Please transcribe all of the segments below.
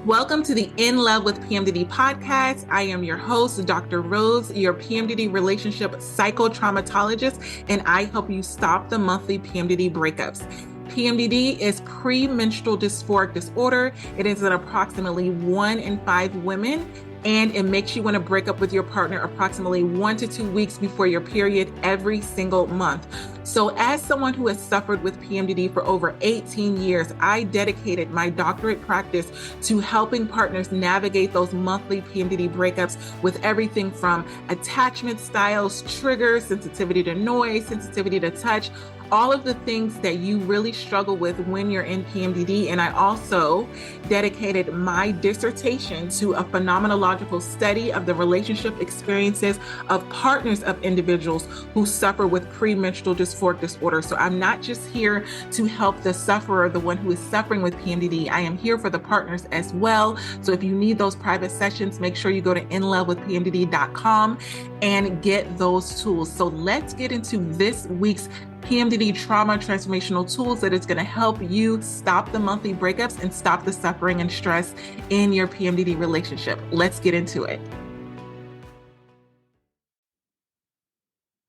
Welcome to the In Love with PMDD podcast. I am your host, Dr. Rose, your PMDD relationship psychotraumatologist, and I help you stop the monthly PMDD breakups. PMDD is premenstrual dysphoric disorder. It is in approximately 1 in 5 women, and it makes you want to break up with your partner approximately 1 to 2 weeks before your period every single month. So as someone who has suffered with PMDD for over 18 years, I dedicated my doctorate practice to helping partners navigate those monthly PMDD breakups with everything from attachment styles, triggers, sensitivity to noise, sensitivity to touch, all of the things that you really struggle with when you're in PMDD. And I also dedicated my dissertation to a phenomenological study of the relationship experiences of partners of individuals who suffer with premenstrual dysphoric disorder. So I'm not just here to help the sufferer, the one who is suffering with PMDD. I am here for the partners as well. So if you need those private sessions, make sure you go to inlovewithpmdd.com and get those tools. So let's get into this week's PMDD trauma transformational tools that is going to help you stop the monthly breakups and stop the suffering and stress in your PMDD relationship. Let's get into it.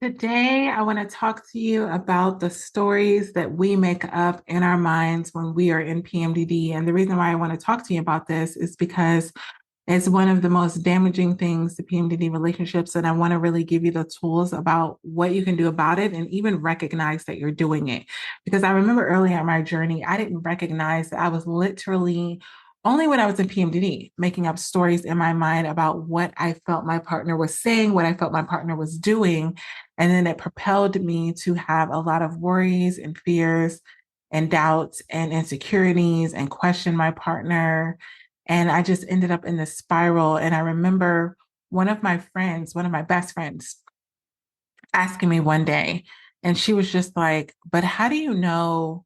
Today, I want to talk to you about the stories that we make up in our minds when we are in PMDD. And the reason why I want to talk to you about this is because it's one of the most damaging things to PMDD relationships. And I want to really give you the tools about what you can do about it and even recognize that you're doing it. Because I remember early in my journey, I didn't recognize that I was literally only when I was in PMDD, making up stories in my mind about what I felt my partner was saying, what I felt my partner was doing. And then it propelled me to have a lot of worries and fears and doubts and insecurities and question my partner. And I just ended up in this spiral. And I remember one of my best friends, asking me one day, and she was just like, but how do you know?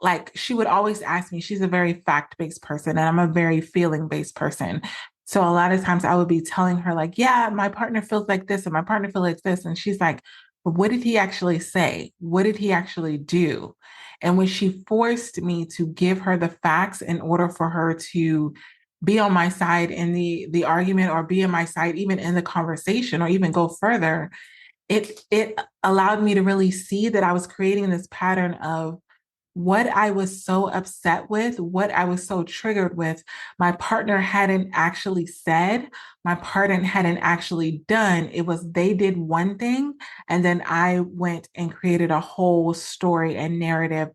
Like, she would always ask me, she's a very fact-based person, and I'm a very feeling-based person. So a lot of times I would be telling her, like, yeah, my partner feels like this, and my partner feels like this. And she's like, but what did he actually say? What did he actually do? And when she forced me to give her the facts in order for her to be on my side in the argument, or be on my side even in the conversation, or even go further, it allowed me to really see that I was creating this pattern of what I was so upset with, what I was so triggered with, my partner hadn't actually said, my partner hadn't actually done. It was they did one thing, and then I went and created a whole story and narrative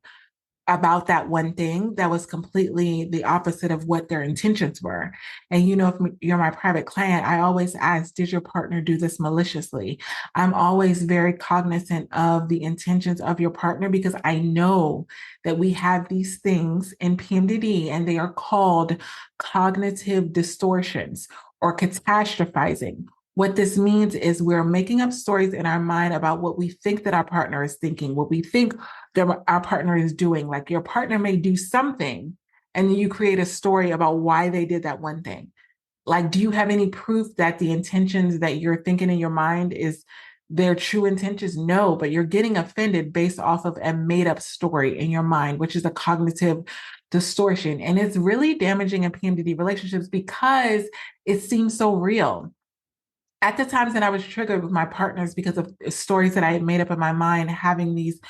about that one thing that was completely the opposite of what their intentions were. And if you're my private client, I always ask, did your partner do this maliciously? I'm always very cognizant of the intentions of your partner, because I know that we have these things in PMDD, and they are called cognitive distortions or catastrophizing. What this means is we're making up stories in our mind about what we think that our partner is thinking, what we think that our partner is doing. Like, your partner may do something, and then you create a story about why they did that one thing. Like, do you have any proof that the intentions that you're thinking in your mind is their true intentions? No, but you're getting offended based off of a made up story in your mind, which is a cognitive distortion. And it's really damaging in PMDD relationships because it seems so real. At the times that I was triggered with my partners because of stories that I had made up in my mind, having these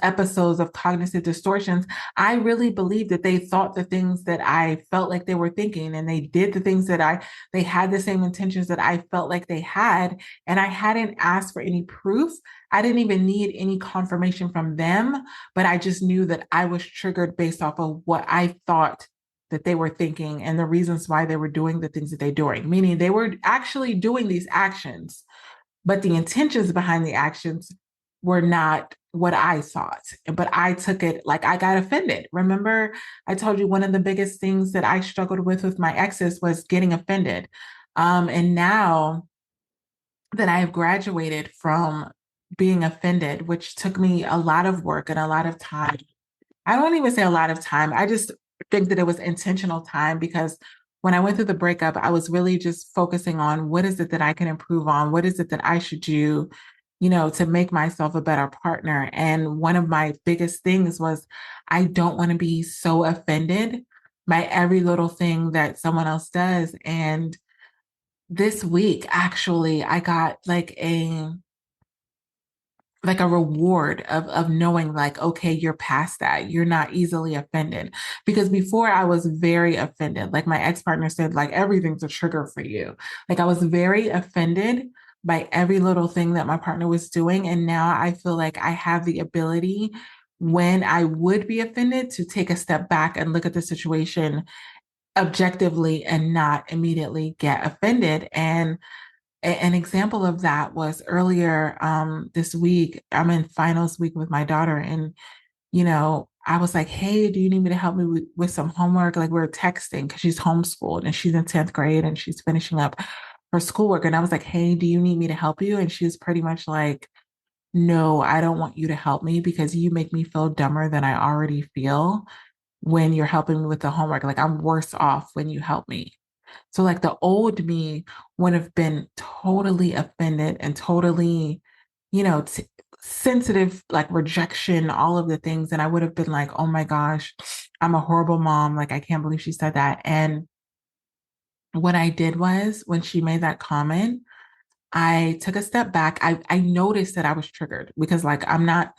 episodes of cognitive distortions, I really believed that they thought the things that I felt like they were thinking, and they did the things that they had the same intentions that I felt like they had. And I hadn't asked for any proof. I didn't even need any confirmation from them, but I just knew that I was triggered based off of what I thought that they were thinking and the reasons why they were doing the things that they're doing, meaning they were actually doing these actions, but the intentions behind the actions were not what I thought. But I took it like I got offended. Remember, I told you one of the biggest things that I struggled with my exes was getting offended. And now that I have graduated from being offended, which took me a lot of work and a lot of time. I don't even say a lot of time. I just think that it was intentional time, because when I went through the breakup, I was really just focusing on what is it that I can improve on? What is it that I should do, to make myself a better partner? And one of my biggest things was, I don't want to be so offended by every little thing that someone else does. And this week, actually, I got like a reward of knowing like, okay, you're past that. You're not easily offended. Because before I was very offended. Like my ex-partner said, like everything's a trigger for you. Like I was very offended by every little thing that my partner was doing. And now I feel like I have the ability when I would be offended to take a step back and look at the situation objectively and not immediately get offended. And an example of that was earlier this week. I'm in finals week with my daughter, and I was like, "Hey, do you need me to help me with some homework?" Like we are texting because she's homeschooled and she's in 10th grade and she's finishing up her schoolwork. And I was like, "Hey, do you need me to help you?" And she was pretty much like, "No, I don't want you to help me because you make me feel dumber than I already feel when you're helping me with the homework. Like I'm worse off when you help me." So like the old me would have been totally offended and totally, you know, t- sensitive, like rejection, all of the things. And I would have been like, oh my gosh, I'm a horrible mom. Like I can't believe she said that. And what I did was when she made that comment, I took a step back. I noticed that I was triggered because like I'm not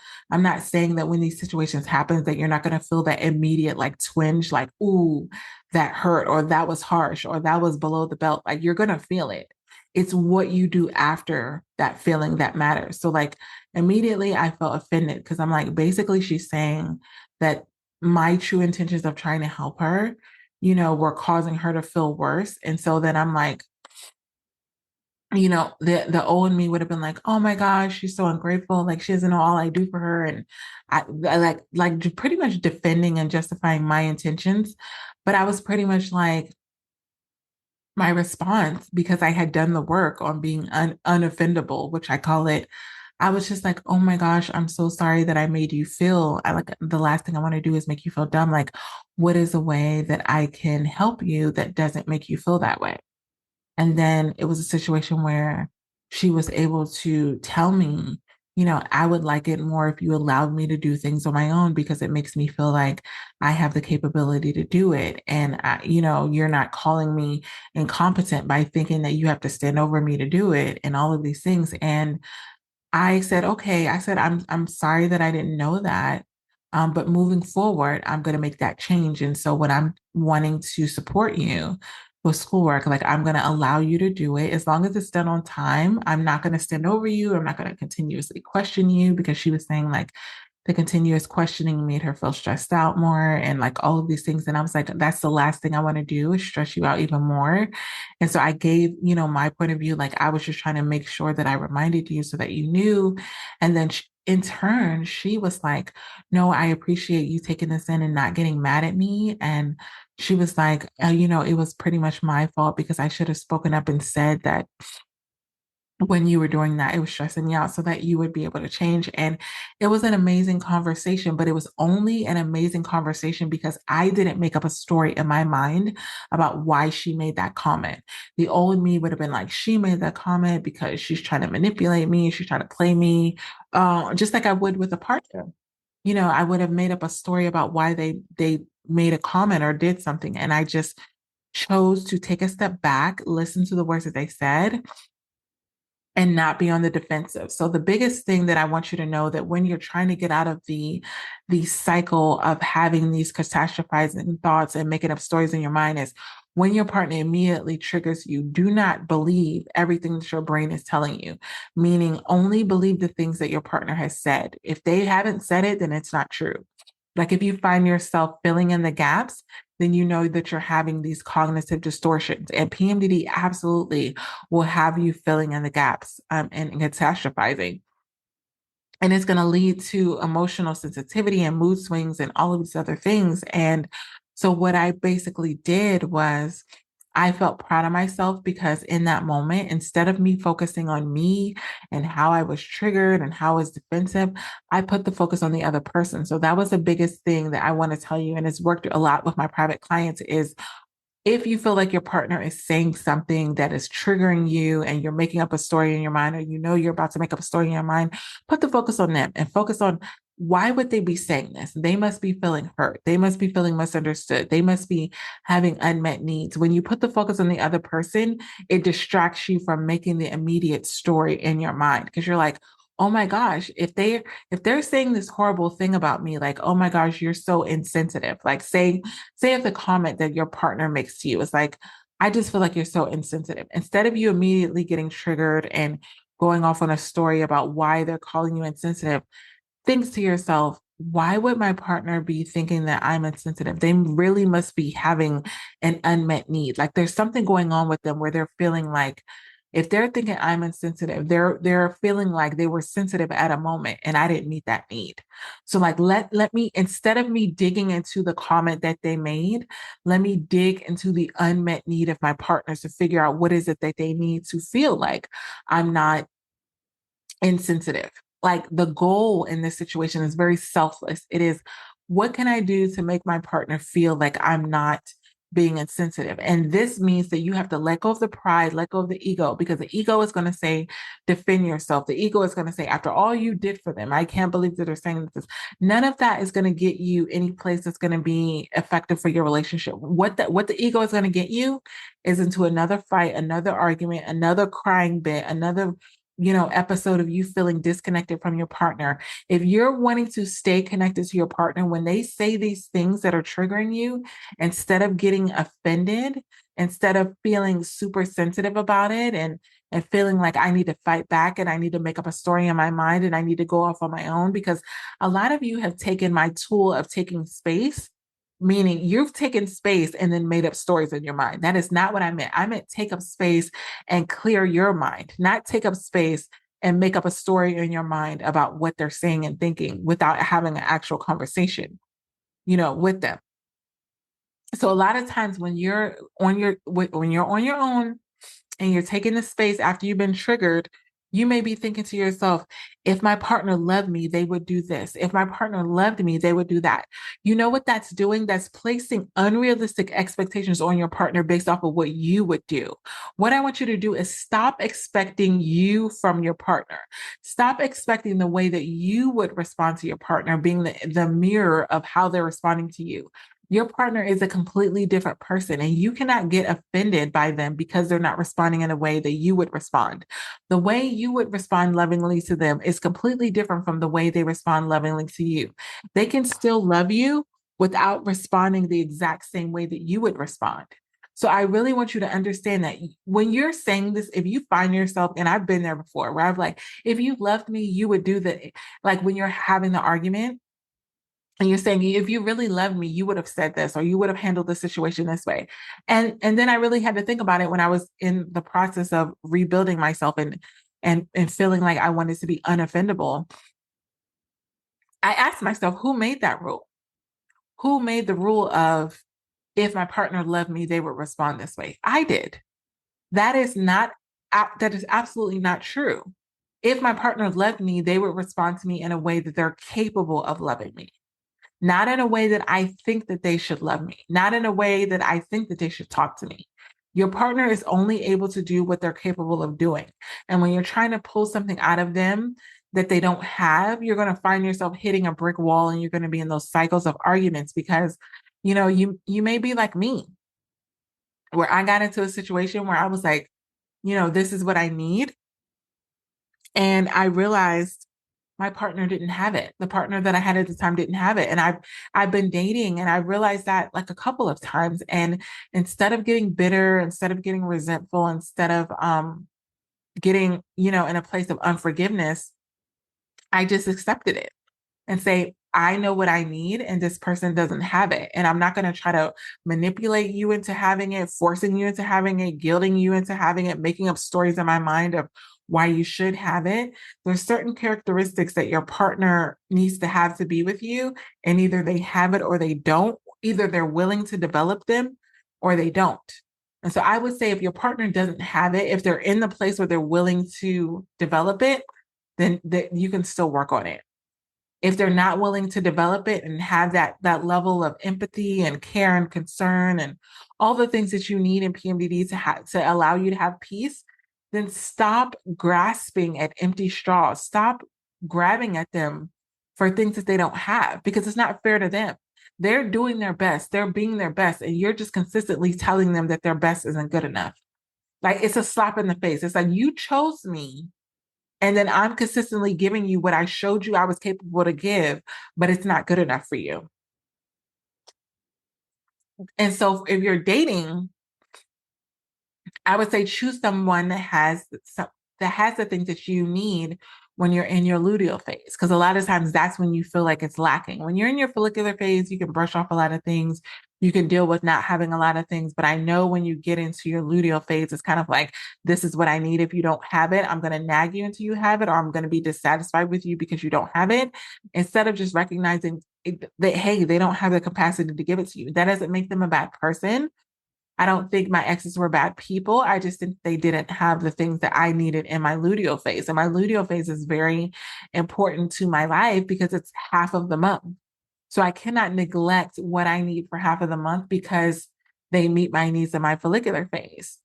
saying that when these situations happen that you're not going to feel that immediate like twinge, like ooh, that hurt, or that was harsh, or that was below the belt. Like you're going to feel it. It's what you do after that feeling that matters. So like immediately I felt offended because I'm like basically she's saying that my true intentions of trying to help her, were causing her to feel worse. And so then I'm like, the old me would have been like, oh my gosh, she's so ungrateful. Like she doesn't know all I do for her. And I like pretty much defending and justifying my intentions. But I was pretty much like my response because I had done the work on being unoffendable, which I call it. I was just like, oh my gosh, I'm so sorry that I made you feel I like the last thing I want to do is make you feel dumb. Like, what is a way that I can help you that doesn't make you feel that way? And then it was a situation where she was able to tell me, I would like it more if you allowed me to do things on my own because it makes me feel like I have the capability to do it. And, you're not calling me incompetent by thinking that you have to stand over me to do it and all of these things. And I said, okay. I said, I'm sorry that I didn't know that. But moving forward, I'm going to make that change. And so when I'm wanting to support you with schoolwork, like I'm going to allow you to do it as long as it's done on time. I'm not going to stand over you. I'm not going to continuously question you because she was saying like the continuous questioning made her feel stressed out more and like all of these things. And I was like, that's the last thing I want to do is stress you out even more. And so I gave, my point of view, like I was just trying to make sure that I reminded you so that you knew. And then in turn, she was like, no, I appreciate you taking this in and not getting mad at me. And she was like, it was pretty much my fault because I should have spoken up and said that when you were doing that, it was stressing me out so that you would be able to change. And it was an amazing conversation, but it was only an amazing conversation because I didn't make up a story in my mind about why she made that comment. The old me would have been like, she made that comment because she's trying to manipulate me, she's trying to play me, just like I would with a partner. I would have made up a story about why they made a comment or did something. And I just chose to take a step back, listen to the words that they said, and not be on the defensive. So the biggest thing that I want you to know that when you're trying to get out of the cycle of having these catastrophizing thoughts and making up stories in your mind is when your partner immediately triggers you, do not believe everything that your brain is telling you, meaning only believe the things that your partner has said. If they haven't said it, then it's not true. Like if you find yourself filling in the gaps, then you know that you're having these cognitive distortions. And PMDD absolutely will have you filling in the gaps and catastrophizing. And it's going to lead to emotional sensitivity and mood swings and all of these other things. And so, what I basically did was I felt proud of myself because in that moment, instead of me focusing on me and how I was triggered and how I was defensive, I put the focus on the other person. So, that was the biggest thing that I want to tell you. And it's worked a lot with my private clients is if you feel like your partner is saying something that is triggering you and you're making up a story in your mind, or you're about to make up a story in your mind, put the focus on them and focus on why would they be saying this? They must be feeling hurt. They must be feeling misunderstood. They must be having unmet needs. When you put the focus on the other person, it distracts you from making the immediate story in your mind because you're like, oh my gosh, if they're saying this horrible thing about me, like, oh my gosh, you're so insensitive. Like say if the comment that your partner makes to you is like, I just feel like you're so insensitive. Instead of you immediately getting triggered and going off on a story about why they're calling you insensitive, think to yourself, why would my partner be thinking that I'm insensitive? They really must be having an unmet need. Like there's something going on with them where they're feeling like if they're thinking I'm insensitive, they're feeling like they were sensitive at a moment and I didn't meet that need. So like let me, instead of me digging into the comment that they made, let me dig into the unmet need of my partners to figure out what is it that they need to feel like I'm not insensitive. Like the goal in this situation is very selfless. It is, what can I do to make my partner feel like I'm not being insensitive? And this means that you have to let go of the pride, let go of the ego, because the ego is going to say, defend yourself. The ego is going to say, after all you did for them, I can't believe that they're saying this. None of that is going to get you any place that's going to be effective for your relationship. What the ego is going to get you is into another fight, another argument, another crying bit, another episode of you feeling disconnected from your partner. If you're wanting to stay connected to your partner, when they say these things that are triggering you, instead of getting offended, instead of feeling super sensitive about it and feeling like I need to fight back and I need to make up a story in my mind and I need to go off on my own, because a lot of you have taken my tool of taking space, meaning you've taken space and then made up stories in your mind. That is not what I meant. I meant take up space and clear your mind, not take up space and make up a story in your mind about what they're saying and thinking without having an actual conversation, with them. So a lot of times when you're on your own and you're taking the space after you've been triggered, you may be thinking to yourself, if my partner loved me, they would do this. If my partner loved me, they would do that. You know what that's doing? That's placing unrealistic expectations on your partner based off of what you would do. What I want you to do is stop expecting you from your partner. Stop expecting the way that you would respond to your partner being the mirror of how they're responding to you. Your partner is a completely different person, and you cannot get offended by them because they're not responding in a way that you would respond. The way you would respond lovingly to them is completely different from the way they respond lovingly to you. They can still love you without responding the exact same way that you would respond. So I really want you to understand that when you're saying this, if you find yourself, and I've been there before, where I'm like, if you loved me, you would do that. Like when you're having the argument, and you're saying, if you really loved me, you would have said this, or you would have handled the situation this way. And then I really had to think about it when I was in the process of rebuilding myself and feeling like I wanted to be unoffendable. I asked myself, who made that rule? Who made the rule of, if my partner loved me, they would respond this way? I did. That is not, that is absolutely not true. If my partner loved me, they would respond to me in a way that they're capable of loving me. Not in a way that I think that they should love me, not in a way that I think that they should talk to me. Your partner is only able to do what they're capable of doing. And when you're trying to pull something out of them that they don't have, you're going to find yourself hitting a brick wall, and you're going to be in those cycles of arguments because, you may be like me, where I got into a situation where I was like, this is what I need. And I realized my partner didn't have it. The partner that I had at the time didn't have it. And I've been dating, and I realized that like a couple of times. And instead of getting bitter, instead of getting resentful, instead of getting, in a place of unforgiveness, I just accepted it and say, I know what I need, and this person doesn't have it. And I'm not going to try to manipulate you into having it, forcing you into having it, guilting you into having it, making up stories in my mind of why you should have it. There's certain characteristics that your partner needs to have to be with you, and either they have it or they don't. Either they're willing to develop them or they don't. And so I would say, if your partner doesn't have it, if they're in the place where they're willing to develop it, then you can still work on it. If they're not willing to develop it and have that level of empathy and care and concern and all the things that you need in PMDD to allow you to have peace, then stop grasping at empty straws. Stop grabbing at them for things that they don't have because it's not fair to them. They're doing their best, they're being their best, and you're just consistently telling them that their best isn't good enough. Like it's a slap in the face. It's like you chose me, and then I'm consistently giving you what I showed you I was capable to give, but it's not good enough for you. And so if you're dating, I would say choose someone that has the things that you need when you're in your luteal phase. Because a lot of times that's when you feel like it's lacking. When you're in your follicular phase, you can brush off a lot of things. You can deal with not having a lot of things. But I know when you get into your luteal phase, it's kind of like, this is what I need. If you don't have it, I'm going to nag you until you have it, or I'm going to be dissatisfied with you because you don't have it. Instead of just recognizing that, hey, they don't have the capacity to give it to you. That doesn't make them a bad person. I don't think my exes were bad people. I just think they didn't have the things that I needed in my luteal phase. And my luteal phase is very important to my life because it's half of the month. So I cannot neglect what I need for half of the month because they meet my needs in my follicular phase.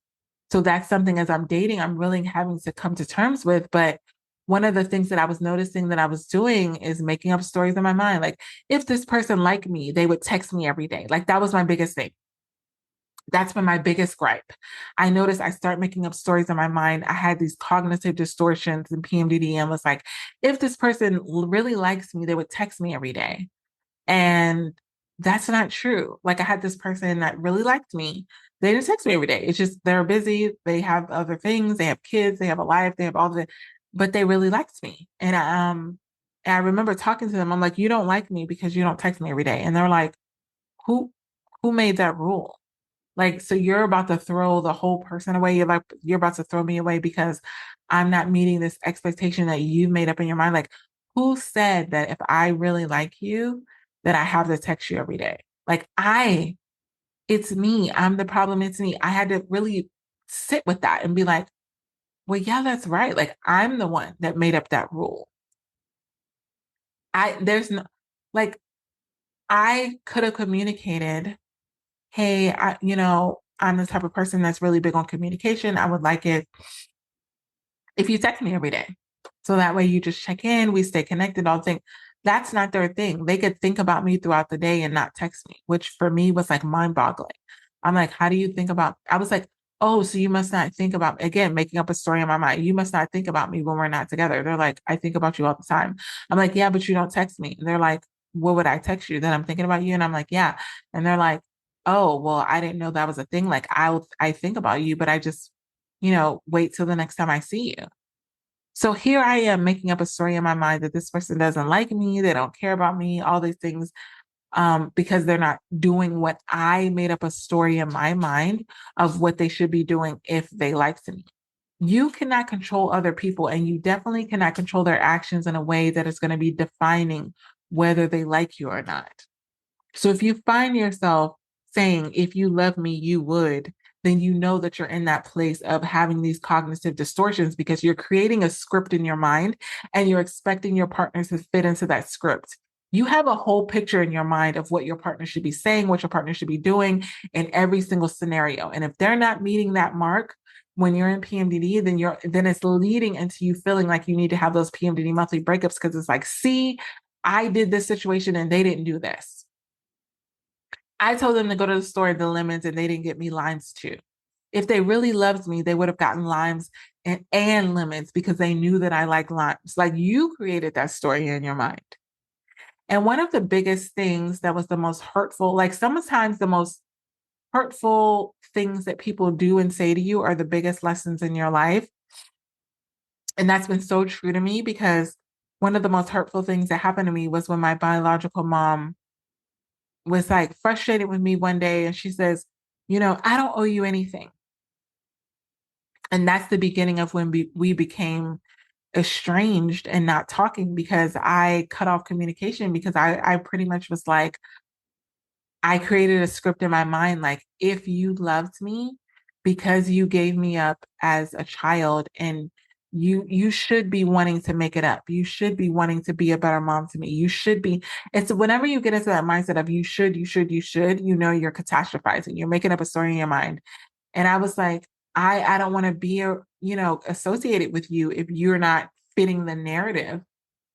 So that's something as I'm dating, I'm really having to come to terms with. But one of the things that I was noticing that I was doing is making up stories in my mind. Like, if this person liked me, they would text me every day. Like, that was my biggest thing. That's been my biggest gripe. I noticed I start making up stories in my mind. I had these cognitive distortions in PMDD and was like, if this person really likes me, they would text me every day. And that's not true. Like I had this person that really liked me. They didn't text me every day. It's just they're busy. They have other things. They have kids. They have a life. They have all the, but they really liked me. And I remember talking to them. I'm like, you don't like me because you don't text me every day. And they're like, who, who made that rule? Like, so you're about to throw the whole person away. You're about to throw me away because I'm not meeting this expectation that you've made up in your mind. Like, who said that if I really like you, that I have to text you every day? Like, it's me. I'm the problem. It's me. I had to really sit with that and be like, well, yeah, that's right. Like, I'm the one that made up that rule. There's no, like, I could have communicated, hey, I'm the type of person that's really big on communication. I would like it if you text me every day. So that way you just check in, we stay connected, all things. That's not their thing. They could think about me throughout the day and not text me, which for me was like mind boggling. I'm like, how do you think about, I was like, oh, so you must not think about, again, making up a story in my mind. You must not think about me when we're not together. They're like, I think about you all the time. I'm like, yeah, but you don't text me. And they're like, what would I text you? Then I'm thinking about you. And I'm like, yeah. And they're like, oh, well, I didn't know that was a thing. Like I think about you, but I just, wait till the next time I see you. So here I am making up a story in my mind that this person doesn't like me, they don't care about me, all these things, because they're not doing what I made up a story in my mind of what they should be doing if they liked me. You cannot control other people, and you definitely cannot control their actions in a way that is going to be defining whether they like you or not. So if you find yourself saying, if you love me, you would, then you know that you're in that place of having these cognitive distortions because you're creating a script in your mind and you're expecting your partner to fit into that script. You have a whole picture in your mind of what your partner should be saying, what your partner should be doing in every single scenario. And if they're not meeting that mark when you're in PMDD, then it's leading into you feeling like you need to have those PMDD monthly breakups because it's like, see, I did this situation and they didn't do this. I told them to go to the store, the lemons, and they didn't get me limes too. If they really loved me, they would have gotten limes and lemons because they knew that I like limes. Like you created that story in your mind. And one of the biggest things that was the most hurtful, like sometimes the most hurtful things that people do and say to you are the biggest lessons in your life. And that's been so true to me because one of the most hurtful things that happened to me was when my biological mom was like frustrated with me one day and she says, I don't owe you anything. And that's the beginning of when we became estranged and not talking because I cut off communication because I pretty much was like, I created a script in my mind like, if you loved me because you gave me up as a child and you should be wanting to make it up. You should be wanting to be a better mom to me. You should be. It's whenever you get into that mindset of you're catastrophizing. You're making up a story in your mind. And I was like, I don't want to be associated with you if you're not fitting the narrative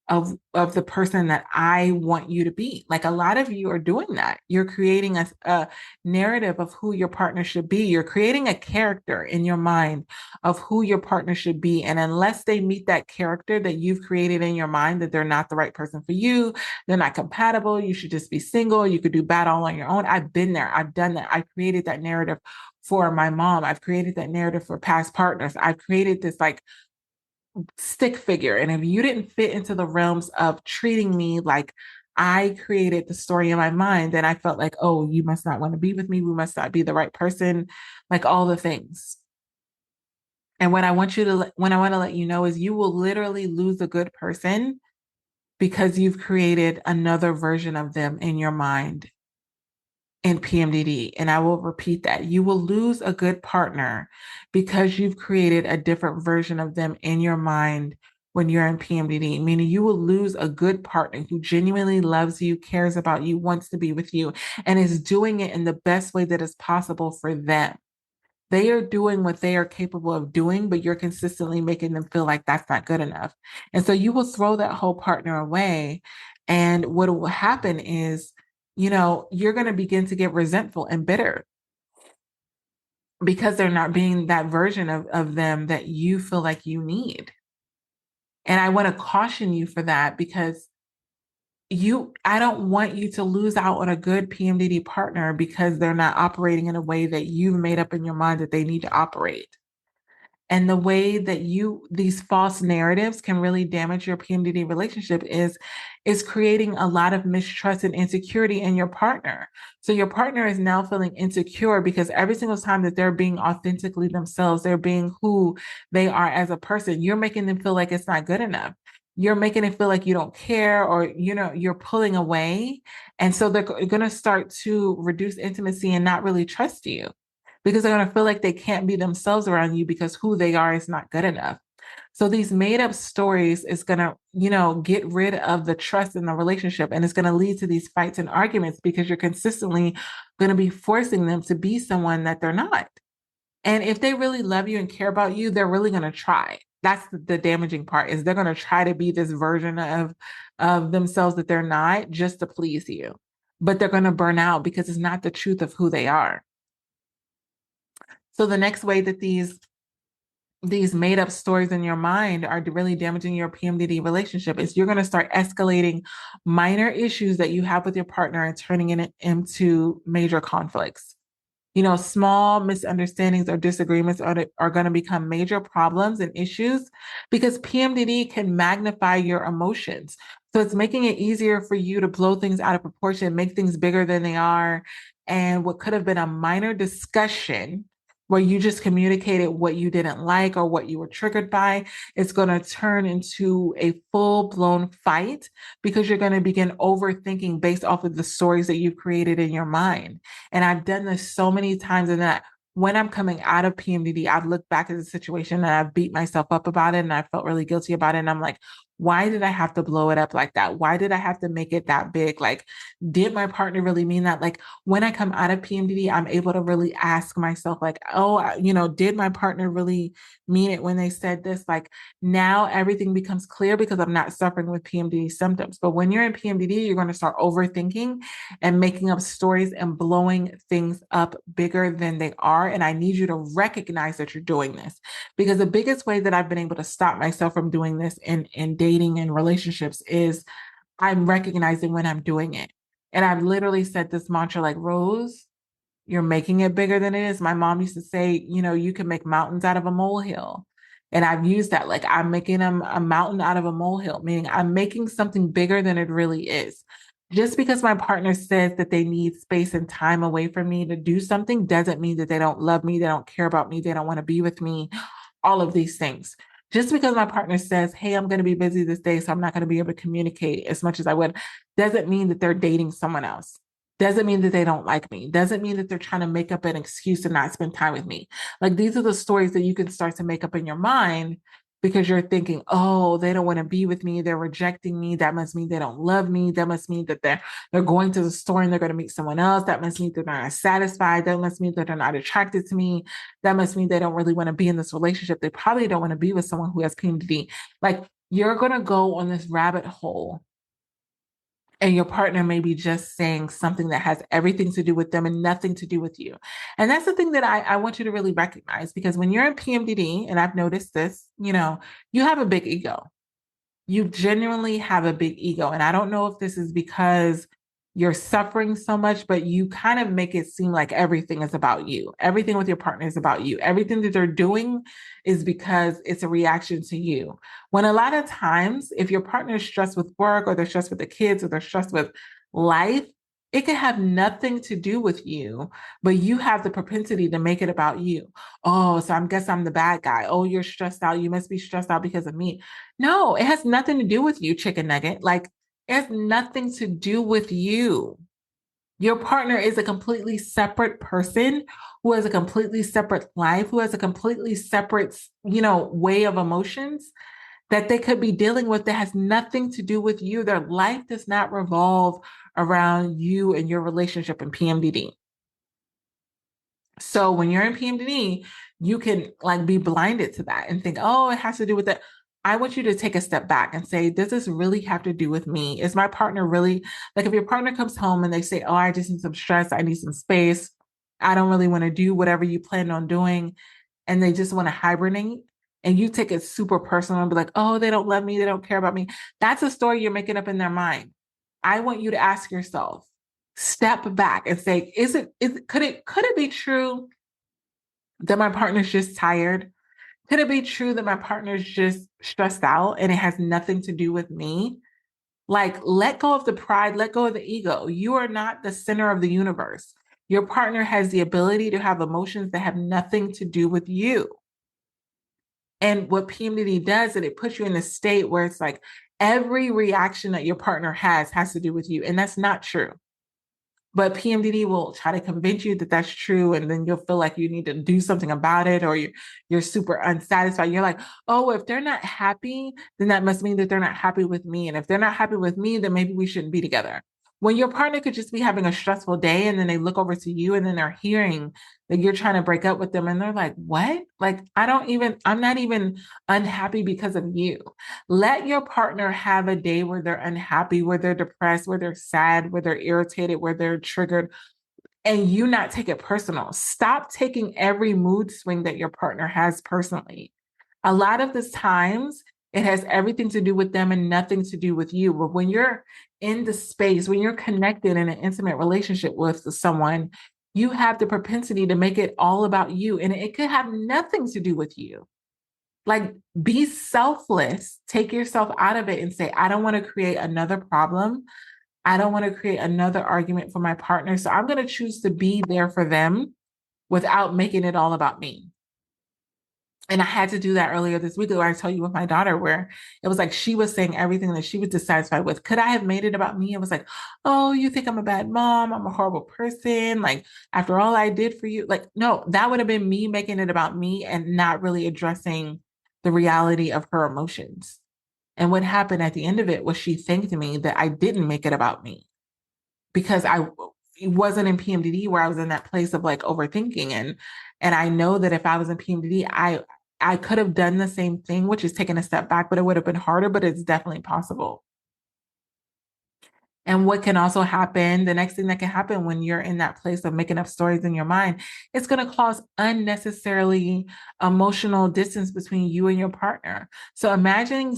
of the person that I want you to be. Like a lot of you are doing that. You're creating a narrative of who your partner should be. You're creating a character in your mind of who your partner should be. And unless they meet that character that you've created in your mind, that they're not the right person for you, they're not compatible, you should just be single, you could do bad all on your own. I've been there. I've done that. I created that narrative for my mom. I've created that narrative for past partners. I've created this like stick figure. And if you didn't fit into the realms of treating me like I created the story in my mind, then I felt like, oh, you must not want to be with me. We must not be the right person, like all the things. And what I want to let you know is you will literally lose a good person because you've created another version of them in your mind in PMDD. And I will repeat that. You will lose a good partner because you've created a different version of them in your mind when you're in PMDD, meaning you will lose a good partner who genuinely loves you, cares about you, wants to be with you, and is doing it in the best way that is possible for them. They are doing what they are capable of doing, but you're consistently making them feel like that's not good enough. And so you will throw that whole partner away. And what will happen is, you're going to begin to get resentful and bitter because they're not being that version of them that you feel like you need. And I want to caution you for that because I don't want you to lose out on a good PMDD partner because they're not operating in a way that you've made up in your mind that they need to operate. And the way that these false narratives can really damage your PMDD relationship is creating a lot of mistrust and insecurity in your partner. So your partner is now feeling insecure because every single time that they're being authentically themselves, they're being who they are as a person, you're making them feel like it's not good enough. You're making it feel like you don't care, or, you're pulling away. And so they're going to start to reduce intimacy and not really trust you because they're going to feel like they can't be themselves around you because who they are is not good enough. So these made up stories is going to, get rid of the trust in the relationship, and it's going to lead to these fights and arguments because you're consistently going to be forcing them to be someone that they're not. And if they really love you and care about you, they're really going to try. That's the damaging part, is they're going to try to be this version of themselves that they're not, just to please you. But they're going to burn out because it's not the truth of who they are. So the next way that these made up stories in your mind are really damaging your PMDD relationship is you're going to start escalating minor issues that you have with your partner and turning it into major conflicts. Small misunderstandings or disagreements are going to become major problems and issues because PMDD can magnify your emotions. So it's making it easier for you to blow things out of proportion, make things bigger than they are. And what could have been a minor discussion where you just communicated what you didn't like or what you were triggered by, it's going to turn into a full-blown fight because you're going to begin overthinking based off of the stories that you've created in your mind. And I've done this so many times, and that when I'm coming out of PMDD, I've looked back at the situation and I've beat myself up about it and I felt really guilty about it. And I'm like, why did I have to blow it up like that? Why did I have to make it that big? Like, did my partner really mean that? Like, when I come out of PMDD, I'm able to really ask myself, like, oh, did my partner really mean it when they said this? Like, now everything becomes clear because I'm not suffering with PMDD symptoms. But when you're in PMDD, you're going to start overthinking and making up stories and blowing things up bigger than they are. And I need you to recognize that you're doing this, because the biggest way that I've been able to stop myself from doing this in dating and relationships is I'm recognizing when I'm doing it. And I've literally said this mantra like, Rose, you're making it bigger than it is. My mom used to say, you can make mountains out of a molehill. And I've used that, like, I'm making a mountain out of a molehill, meaning I'm making something bigger than it really is. Just because my partner says that they need space and time away from me to do something doesn't mean that they don't love me, they don't care about me, they don't want to be with me, all of these things. Just because my partner says, hey, I'm going to be busy this day, so I'm not going to be able to communicate as much as I would, doesn't mean that they're dating someone else. Doesn't mean that they don't like me. Doesn't mean that they're trying to make up an excuse to not spend time with me. Like, these are the stories that you can start to make up in your mind because you're thinking, oh, they don't want to be with me. They're rejecting me. That must mean they don't love me. That must mean that they're going to the store and they're going to meet someone else. That must mean they're not satisfied. That must mean that they're not attracted to me. That must mean they don't really want to be in this relationship. They probably don't want to be with someone who has PMDD. Like, you're going to go on this rabbit hole, and your partner may be just saying something that has everything to do with them and nothing to do with you. And that's the thing that I want you to really recognize, because when you're in PMDD, and I've noticed this, you have a big ego. You genuinely have a big ego. And I don't know if this is because you're suffering so much, but you kind of make it seem like everything is about you. Everything with your partner is about you. Everything that they're doing is because it's a reaction to you. When a lot of times, if your partner is stressed with work, or they're stressed with the kids, or they're stressed with life, it can have nothing to do with you, but you have the propensity to make it about you. Oh, so I guess I'm the bad guy. Oh, you're stressed out. You must be stressed out because of me. No, it has nothing to do with you, chicken nugget. Like, it has nothing to do with you. Your partner is a completely separate person who has a completely separate life, who has a completely separate, way of emotions that they could be dealing with, that has nothing to do with you. Their life does not revolve around you and your relationship in PMDD. So when you're in PMDD, you can like be blinded to that and think, oh, it has to do with that. I want you to take a step back and say, does this really have to do with me? Is my partner really, like, if your partner comes home and they say, oh, I just need some stress, I need some space, I don't really want to do whatever you plan on doing, and they just want to hibernate, and you take it super personal and be like, oh, they don't love me, they don't care about me. That's a story you're making up in their mind. I want you to ask yourself, step back and say, could it be true that my partner's just tired? Could it be true that my partner's just stressed out and it has nothing to do with me? Like, let go of the pride, let go of the ego. You are not the center of the universe. Your partner has the ability to have emotions that have nothing to do with you. And what PMDD does is it puts you in a state where it's like every reaction that your partner has to do with you. And that's not true. But PMDD will try to convince you that that's true, and then you'll feel like you need to do something about it, or you're super unsatisfied. You're like, oh, if they're not happy, then that must mean that they're not happy with me. And if they're not happy with me, then maybe we shouldn't be together. When your partner could just be having a stressful day, and then they look over to you, and then they're hearing that you're trying to break up with them, and they're like, what? Like, I'm not even unhappy because of you. Let your partner have a day where they're unhappy, where they're depressed, where they're sad, where they're irritated, where they're triggered, and you not take it personal. Stop taking every mood swing that your partner has personally. A lot of the times, it has everything to do with them and nothing to do with you. But when you're in the space, when you're connected in an intimate relationship with someone, you have the propensity to make it all about you, and it could have nothing to do with you. Like, be selfless, take yourself out of it and say, I don't want to create another problem. I don't want to create another argument for my partner. So I'm going to choose to be there for them without making it all about me. And I had to do that earlier this week, where I tell you with my daughter, where it was like she was saying everything that she was dissatisfied with. Could I have made it about me? It was like, oh, you think I'm a bad mom? I'm a horrible person. Like, after all I did for you, like, no, that would have been me making it about me and not really addressing the reality of her emotions. And what happened at the end of it was she thanked me that I didn't make it about me, because I wasn't in PMDD where I was in that place of like overthinking. And I know that if I was in PMDD, I could have done the same thing, which is taking a step back, but it would have been harder, but it's definitely possible. And what can also happen, the next thing that can happen when you're in that place of making up stories in your mind, it's going to cause unnecessarily emotional distance between you and your partner. So imagining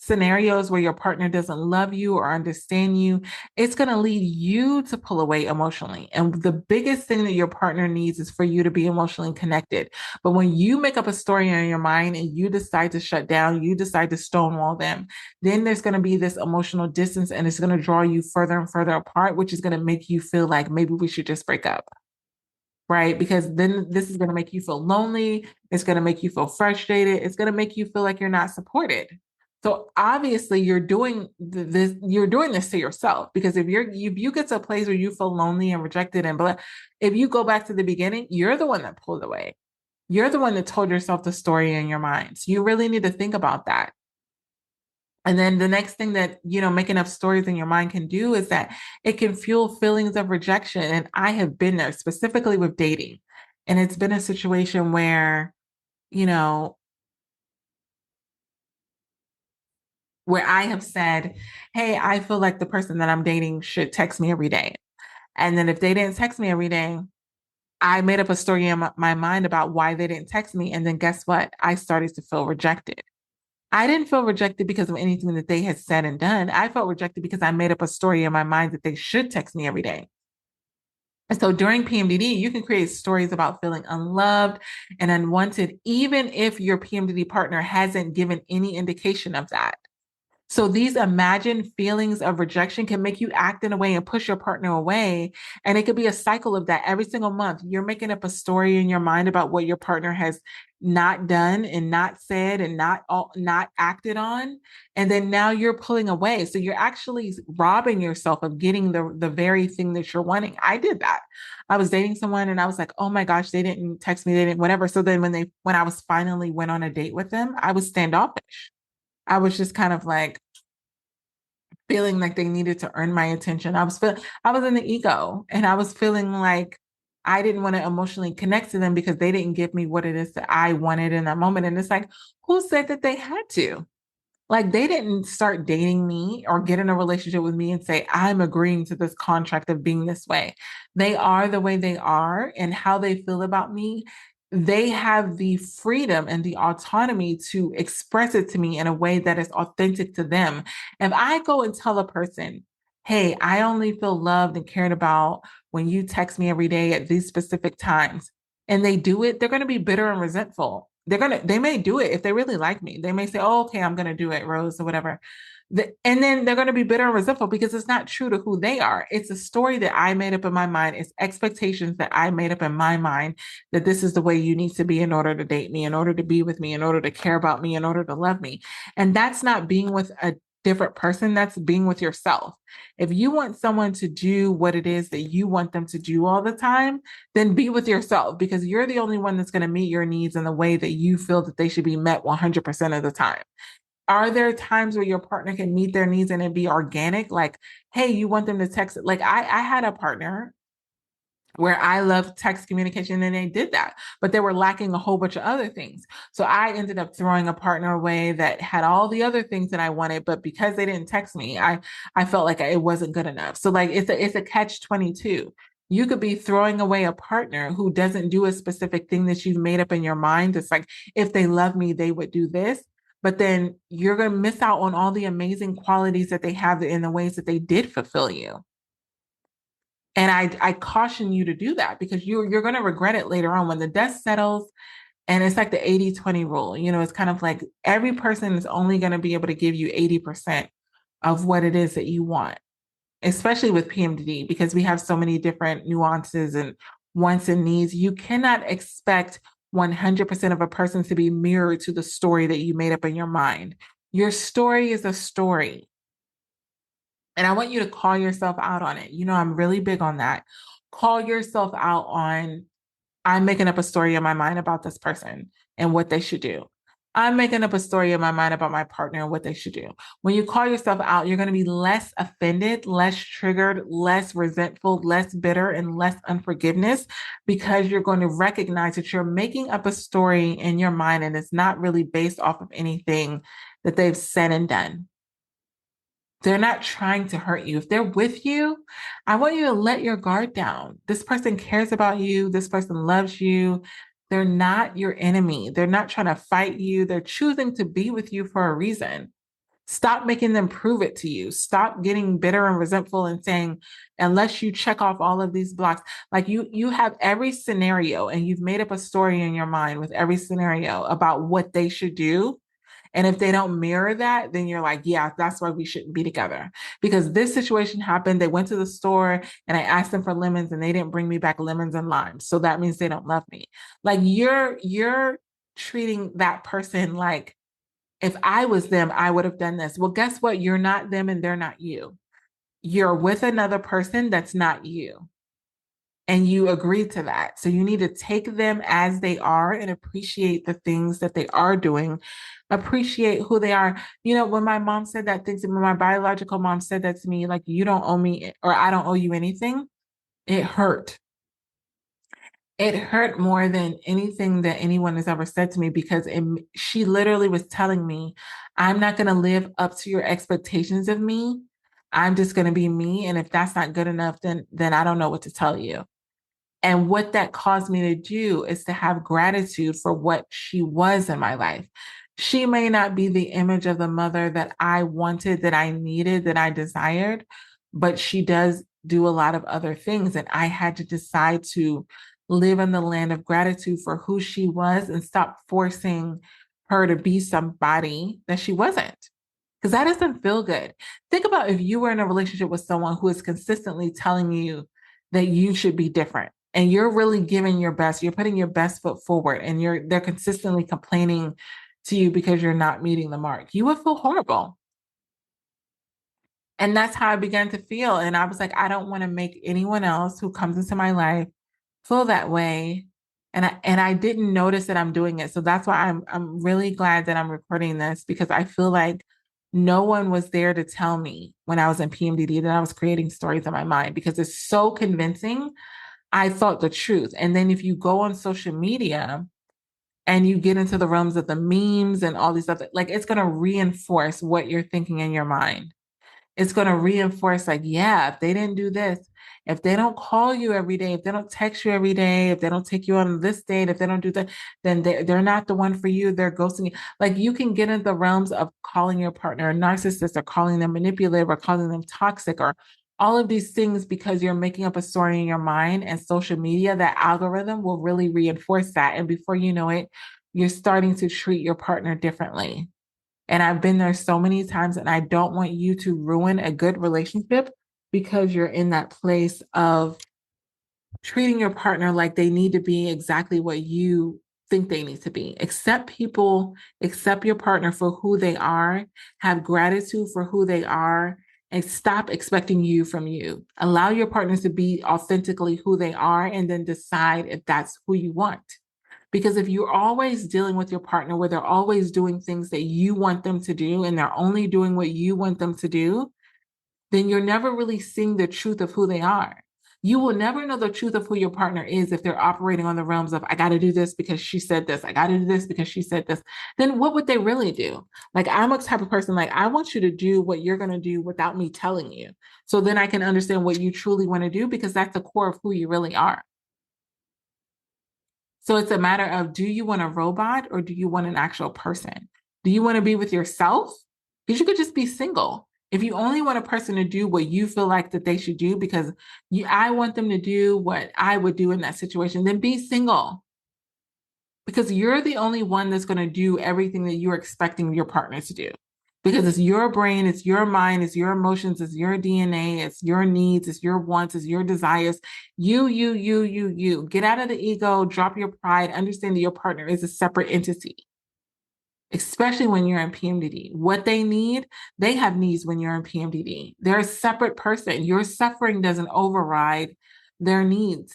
scenarios where your partner doesn't love you or understand you, it's going to lead you to pull away emotionally. And the biggest thing that your partner needs is for you to be emotionally connected. But when you make up a story in your mind and you decide to shut down, you decide to stonewall them, then there's going to be this emotional distance, and it's going to draw you further and further apart, which is going to make you feel like maybe we should just break up. Right? Because then this is going to make you feel lonely. It's going to make you feel frustrated. It's going to make you feel like you're not supported. So obviously you're doing this to yourself, because if you get to a place where you feel lonely and rejected and blah, if you go back to the beginning, you're the one that pulled away. You're the one that told yourself the story in your mind. So you really need to think about that. And then the next thing that, making up stories in your mind can do is that it can fuel feelings of rejection. And I have been there, specifically with dating. And it's been a situation where, you know, where I have said, hey, I feel like the person that I'm dating should text me every day. And then if they didn't text me every day, I made up a story in my mind about why they didn't text me. And then guess what? I started to feel rejected. I didn't feel rejected because of anything that they had said and done. I felt rejected because I made up a story in my mind that they should text me every day. And so during PMDD, you can create stories about feeling unloved and unwanted, even if your PMDD partner hasn't given any indication of that. So these imagined feelings of rejection can make you act in a way and push your partner away. And it could be a cycle of that every single month. You're making up a story in your mind about what your partner has not done and not said and not acted on. And then now you're pulling away. So you're actually robbing yourself of getting the very thing that you're wanting. I did that. I was dating someone and I was like, oh my gosh, they didn't text me, they didn't whatever. So then when I was finally went on a date with them, I was standoffish. I was just kind of like feeling like they needed to earn my attention. I was in the ego and I was feeling like I didn't want to emotionally connect to them because they didn't give me what it is that I wanted in that moment. And it's like, who said that they had to? Like they didn't start dating me or get in a relationship with me and say, I'm agreeing to this contract of being this way. They are the way they are and how they feel about me. They have the freedom and the autonomy to express it to me in a way that is authentic to them. If I go and tell a person, hey, I only feel loved and cared about when you text me every day at these specific times, and they do it, they're going to be bitter and resentful. They may do it if they really like me. They may say, oh, okay, I'm going to do it, Rose, or whatever. And then they're going to be bitter and resentful because it's not true to who they are. It's a story that I made up in my mind. It's expectations that I made up in my mind that this is the way you need to be in order to date me, in order to be with me, in order to care about me, in order to love me. And that's not being with a different person, that's being with yourself. If you want someone to do what it is that you want them to do all the time, then be with yourself because you're the only one that's going to meet your needs in the way that you feel that they should be met 100% of the time. Are there times where your partner can meet their needs and it be organic? Like, hey, you want them to text it. Like I had a partner where I love text communication and they did that, but they were lacking a whole bunch of other things. So I ended up throwing a partner away that had all the other things that I wanted, but because they didn't text me, I felt like it wasn't good enough. So like it's a catch 22. You could be throwing away a partner who doesn't do a specific thing that you've made up in your mind. It's like if they love me, they would do this. But then you're going to miss out on all the amazing qualities that they have in the ways that they did fulfill you. And I caution you to do that because you're going to regret it later on when the dust settles. And it's like the 80-20 rule. You know, it's kind of like every person is only going to be able to give you 80% of what it is that you want, especially with PMDD, because we have so many different nuances and wants and needs. You cannot expect 100% of a person to be mirrored to the story that you made up in your mind. Your story is a story. And I want you to call yourself out on it. You know, I'm really big on that. Call yourself out on, I'm making up a story in my mind about this person and what they should do. I'm making up a story in my mind about my partner and what they should do. When you call yourself out, you're going to be less offended, less triggered, less resentful, less bitter, and less unforgiveness because you're going to recognize that you're making up a story in your mind and it's not really based off of anything that they've said and done. They're not trying to hurt you. If they're with you, I want you to let your guard down. This person cares about you. This person loves you. They're not your enemy. They're not trying to fight you. They're choosing to be with you for a reason. Stop making them prove it to you. Stop getting bitter and resentful and saying, unless you check off all of these blocks, like you have every scenario and you've made up a story in your mind with every scenario about what they should do. And if they don't mirror that, then you're like, yeah, that's why we shouldn't be together. Because this situation happened. They went to the store and I asked them for lemons and they didn't bring me back lemons and limes. So that means they don't love me. Like you're treating that person like if I was them, I would have done this. Well, guess what? You're not them and they're not you. You're with another person that's not you and you agree to that. So you need to take them as they are and appreciate the things that they are doing, appreciate who they are. You know, when my mom said that thing to me, when my biological mom said that to me, like, you don't owe me or I don't owe you anything, it hurt. It hurt more than anything that anyone has ever said to me because she literally was telling me, I'm not going to live up to your expectations of me. I'm just going to be me. And if that's not good enough, then I don't know what to tell you. And what that caused me to do is to have gratitude for what she was in my life. She may not be the image of the mother that I wanted, that I needed, that I desired, but she does do a lot of other things. And I had to decide to live in the land of gratitude for who she was and stop forcing her to be somebody that she wasn't. Because that doesn't feel good. Think about if you were in a relationship with someone who is consistently telling you that you should be different and you're really giving your best, you're putting your best foot forward and they're consistently complaining to you because you're not meeting the mark. You would feel horrible. And that's how I began to feel. And I was like, I don't want to make anyone else who comes into my life feel that way. And I didn't notice that I'm doing it. So that's why I'm really glad that I'm recording this because I feel like no one was there to tell me when I was in PMDD that I was creating stories in my mind because it's so convincing. I thought the truth. And then if you go on social media and you get into the realms of the memes and all these stuff, like it's going to reinforce what you're thinking in your mind. It's going to reinforce like, yeah, if they didn't do this, if they don't call you every day, if they don't text you every day, if they don't take you on this date, if they don't do that, then they're not the one for you. They're ghosting you. Like you can get into the realms of calling your partner a narcissist or calling them manipulative or calling them toxic or all of these things because you're making up a story in your mind and social media, that algorithm will really reinforce that. And before you know it, you're starting to treat your partner differently. And I've been there so many times, and I don't want you to ruin a good relationship because you're in that place of treating your partner like they need to be exactly what you think they need to be. Accept people, accept your partner for who they are, have gratitude for who they are, and stop expecting you from you. Allow your partners to be authentically who they are, and then decide if that's who you want. Because if you're always dealing with your partner where they're always doing things that you want them to do and they're only doing what you want them to do, then you're never really seeing the truth of who they are. You will never know the truth of who your partner is if they're operating on the realms of, I got to do this because she said this. I got to do this because she said this. Then what would they really do? Like, I'm a type of person, like, I want you to do what you're going to do without me telling you. So then I can understand what you truly want to do because that's the core of who you really are. So it's a matter of, do you want a robot or do you want an actual person? Do you want to be with yourself? Because you could just be single. If you only want a person to do what you feel like that they should do because I want them to do what I would do in that situation, then be single because you're the only one that's going to do everything that you're expecting your partner to do. Because it's your brain, it's your mind, it's your emotions, it's your DNA, it's your needs, it's your wants, it's your desires. You. Get out of the ego, drop your pride, understand that your partner is a separate entity, especially when you're in PMDD. What they need, they have needs when you're in PMDD. They're a separate person. Your suffering doesn't override their needs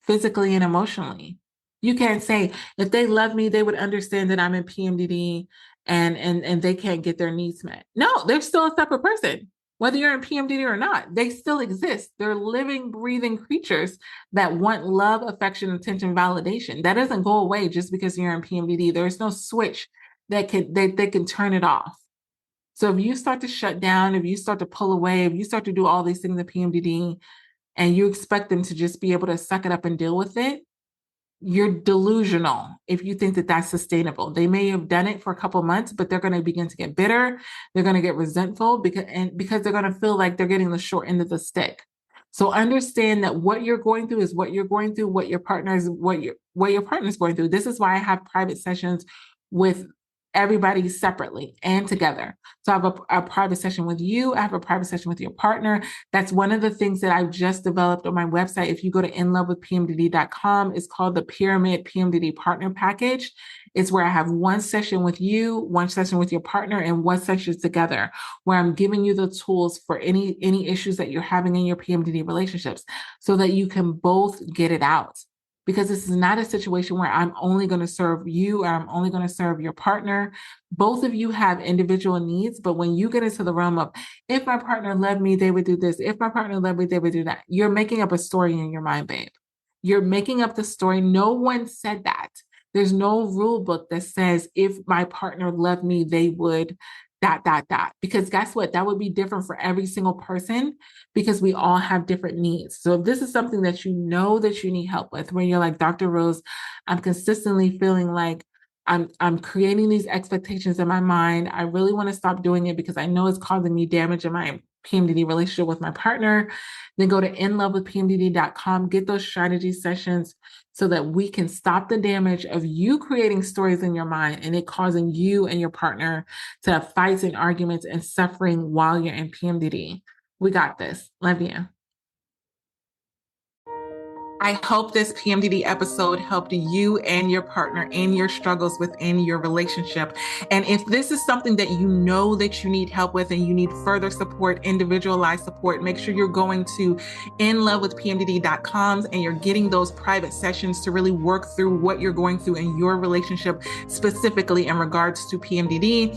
physically and emotionally. You can't say, if they love me, they would understand that I'm in PMDD and they can't get their needs met. No, they're still a separate person. Whether you're in PMDD or not, they still exist. They're living, breathing creatures that want love, affection, attention, validation. That doesn't go away just because you're in PMDD. There's no switch they can turn it off. So if you start to shut down, if you start to pull away, if you start to do all these things in PMDD and you expect them to just be able to suck it up and deal with it, you're delusional if you think that that's sustainable. They may have done it for a couple months, but they're going to begin to get bitter. They're going to get resentful because they're going to feel like they're getting the short end of the stick. So understand that what you're going through is what you're going through, what your partner's going through. This is why I have private sessions with everybody separately and together. So I have a private session with you. I have a private session with your partner. That's one of the things that I've just developed on my website. If you go to inlovewithpmdd.com, it's called the Pyramid PMDD Partner Package. It's where I have one session with you, one session with your partner, and one session together, where I'm giving you the tools for any issues that you're having in your PMDD relationships so that you can both get it out. Because this is not a situation where I'm only going to serve you or I'm only going to serve your partner. Both of you have individual needs, but when you get into the realm of, if my partner loved me, they would do this. If my partner loved me, they would do that. You're making up a story in your mind, babe. You're making up the story. No one said that. There's no rule book that says if my partner loved me, they would dot, dot, dot. Because guess what? That would be different for every single person because we all have different needs. So if this is something that you know that you need help with, when you're like, Dr. Rose, I'm consistently feeling like I'm creating these expectations in my mind. I really want to stop doing it because I know it's causing me damage in my PMDD relationship with my partner. Then go to inlovewithpmdd.com, get those strategy sessions so that we can stop the damage of you creating stories in your mind and it causing you and your partner to have fights and arguments and suffering while you're in PMDD. We got this. Love you. I hope this PMDD episode helped you and your partner in your struggles within your relationship. And if this is something that you know that you need help with and you need further support, individualized support, make sure you're going to inlovewithpmdd.com and you're getting those private sessions to really work through what you're going through in your relationship, specifically in regards to PMDD.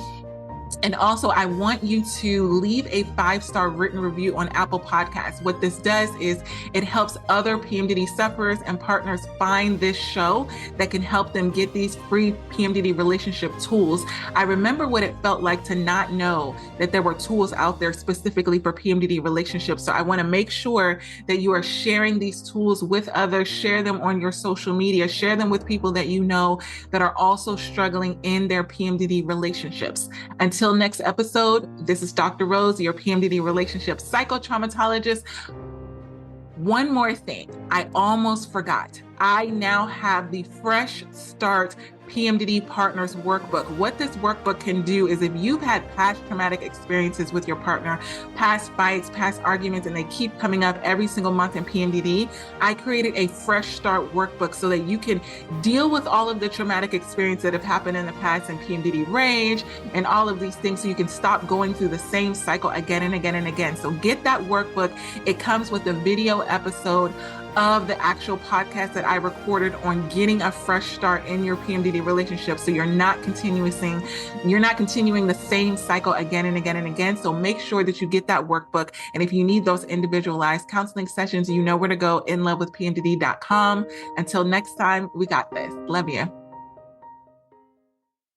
And also, I want you to leave a 5-star written review on Apple Podcasts. What this does is it helps other PMDD sufferers and partners find this show that can help them get these free PMDD relationship tools. I remember what it felt like to not know that there were tools out there specifically for PMDD relationships. So I want to make sure that you are sharing these tools with others, share them on your social media, share them with people that you know that are also struggling in their PMDD relationships. Until next episode, this is Dr. Rose, your PMDD relationship psychotraumatologist. One more thing, I almost forgot. I now have the Fresh Start PMDD Partners Workbook. What this workbook can do is if you've had past traumatic experiences with your partner, past fights, past arguments, and they keep coming up every single month in PMDD, I created a Fresh Start Workbook so that you can deal with all of the traumatic experiences that have happened in the past in PMDD range and all of these things so you can stop going through the same cycle again and again and again. So get that workbook. It comes with a video episode of the actual podcast that I recorded on getting a fresh start in your PMDD relationship. So you're not continuing the same cycle again and again and again. So make sure that you get that workbook. And if you need those individualized counseling sessions, you know where to go, inlovewithpmdd.com. Until next time, we got this. Love you.